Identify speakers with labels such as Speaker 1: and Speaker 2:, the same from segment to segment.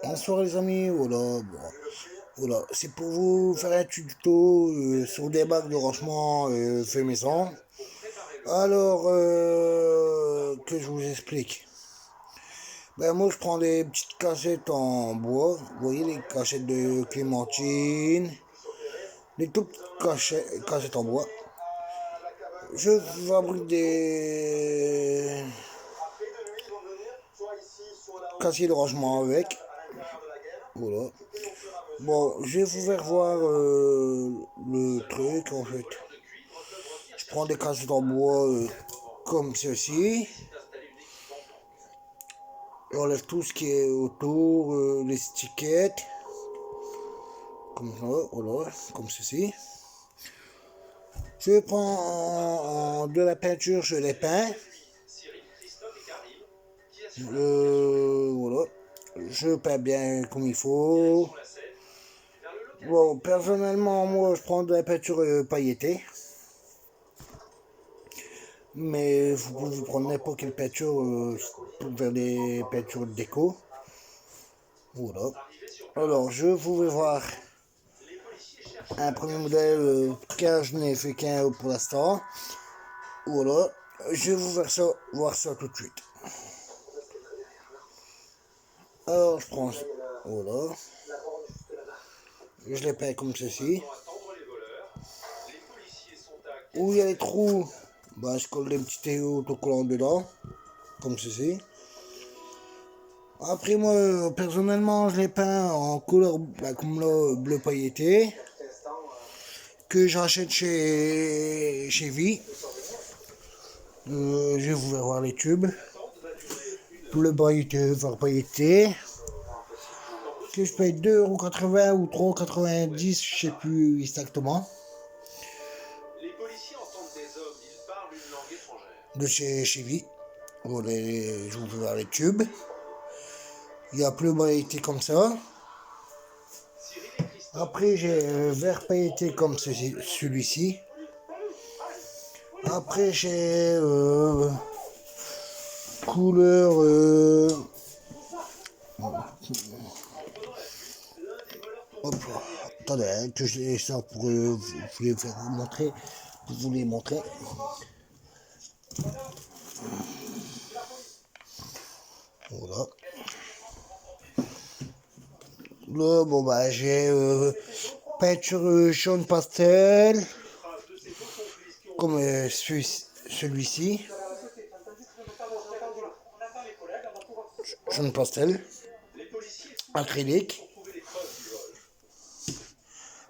Speaker 1: Bonsoir les amis, voilà, c'est pour vous faire un tuto sur des bacs de rangement fait maison. Alors, que je vous explique. Ben moi je prends des petites cachettes en bois, vous voyez les cachettes de clémentine, des toutes petites cachettes en bois. Je fabrique des casiers de rangement avec, voilà. Bon, je vais vous faire voir le truc en fait. Je prends des cachettes en bois comme ceci. J'enlève tout ce qui est autour, les étiquettes. Comme ça, voilà, comme ceci. Je prends de la peinture, je les peins. Voilà. Je peins bien comme il faut. Bon, personnellement, moi, je prends de la peinture pailletée. Mais vous pouvez prendre n'importe quelle peinture pour faire des peintures de déco. Voilà. Alors, je vous vais voir un premier modèle car je n'ai fait qu'un pour l'instant. Voilà. Je vais vous faire ça, voir ça tout de suite. Alors, je prends. Voilà. Je les peins comme ceci. Où il y a les trous, bah, je colle des petits autocollants dedans. Comme ceci. Après, moi, personnellement, je les peins en couleur comme là, bleu pailleté. Que j'achète chez Vie. Je vais vous faire voir les tubes. Bleu pailleté, vert pailleté. Que je paye 2,80 € ou 3,90 €, je sais plus exactement. De chez Vie. Voilà, je vous fais voir les tubes. Il y a bleu pailleté comme ça. Après, j'ai vert pailleté comme celui-ci. Après, j'ai couleur hop, attendez, hein, que je sors pour vous les faire montrer, pour vous les montrer. Voilà. Là, bon bah j'ai peinture jaune pastel, comme celui-ci, jaune pastel, acrylique.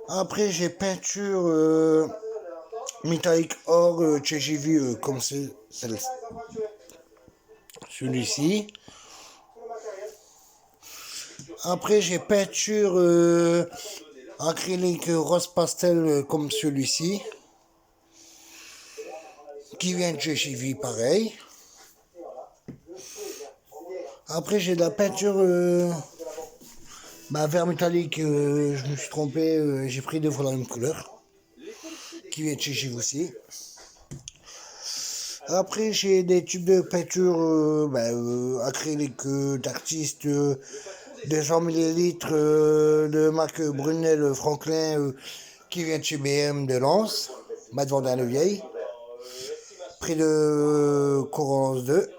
Speaker 1: Après j'ai peinture métallique or que j'ai vu comme celui-ci. Après j'ai peinture acrylique rose pastel comme celui-ci, qui vient de chez Vie pareil. Après j'ai de la peinture vert métallique, je me suis trompé, j'ai pris deux fois la même couleur, qui vient de chez Give aussi. Après j'ai des tubes de peinture acrylique d'artiste 200 ml de marque Brunel Franklin qui vient de chez BM de Lens, Mat Vendin-le-Vieil, près de Corrance 2.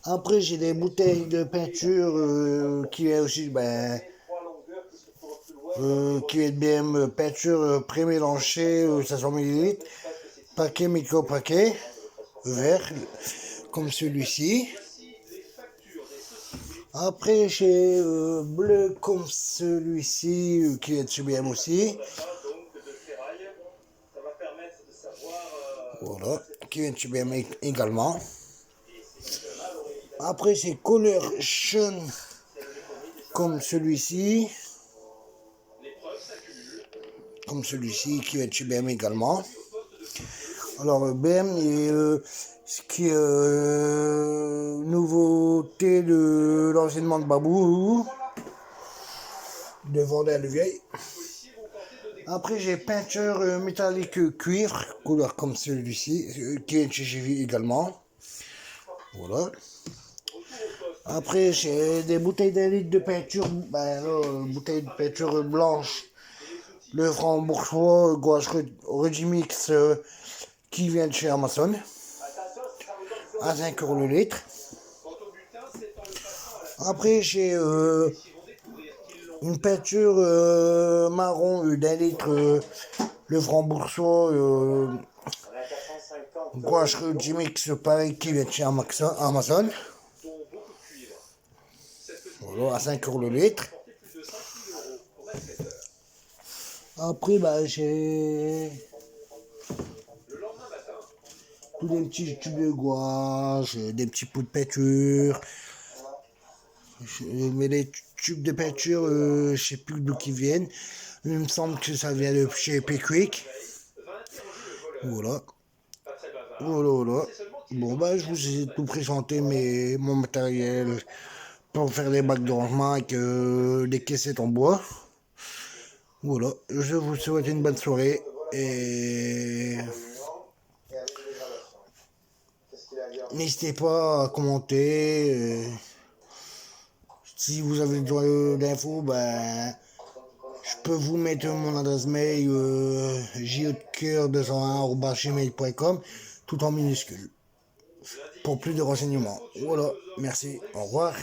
Speaker 1: Après j'ai des bouteilles de peinture qui vient aussi qui vient de BM peinture pré-mélangée 500 ml, paquet micro-paquet, vert, comme celui-ci. Après j'ai bleu comme celui-ci qui est de chez BM aussi. Voilà, qui vient de chez BM également. Après c'est couleur jaune comme celui-ci. Comme celui-ci qui va être chez BM également. Alors BM est ce qui est nouveauté de l'enseignement de Babou de Vendin-le-Vieil. Après j'ai peinture métallique cuivre, couleur comme celui-ci, qui est chez Gévy également. Voilà. Après, j'ai des bouteilles d'un litre de peinture, bouteille de peinture blanche, le franc-bourgeois, gouache Regimix qui vient de chez Amazon, à 5 € le litre. Après, j'ai une peinture marron d'un litre, le franc-bourgeois, gouache Regimix, pareil, qui vient de chez Amazon. Voilà, à 5 € le litre. Après, j'ai tous des petits tubes de gouache, des petits pots de peinture. Mais les tubes de peinture, je sais plus d'où ils viennent. Il me semble que ça vient de chez Pickwick. Voilà. Voilà. Bon, je vous ai tout présenté, mon matériel pour faire des bacs de rangement avec des caissettes en bois. Voilà. Je vous souhaite une bonne soirée et n'hésitez pas à commenter. Si vous avez besoin d'infos, je peux vous mettre mon adresse mail jotcoeur201@gmail.com, tout en minuscule, pour plus de renseignements. Voilà, merci, au revoir.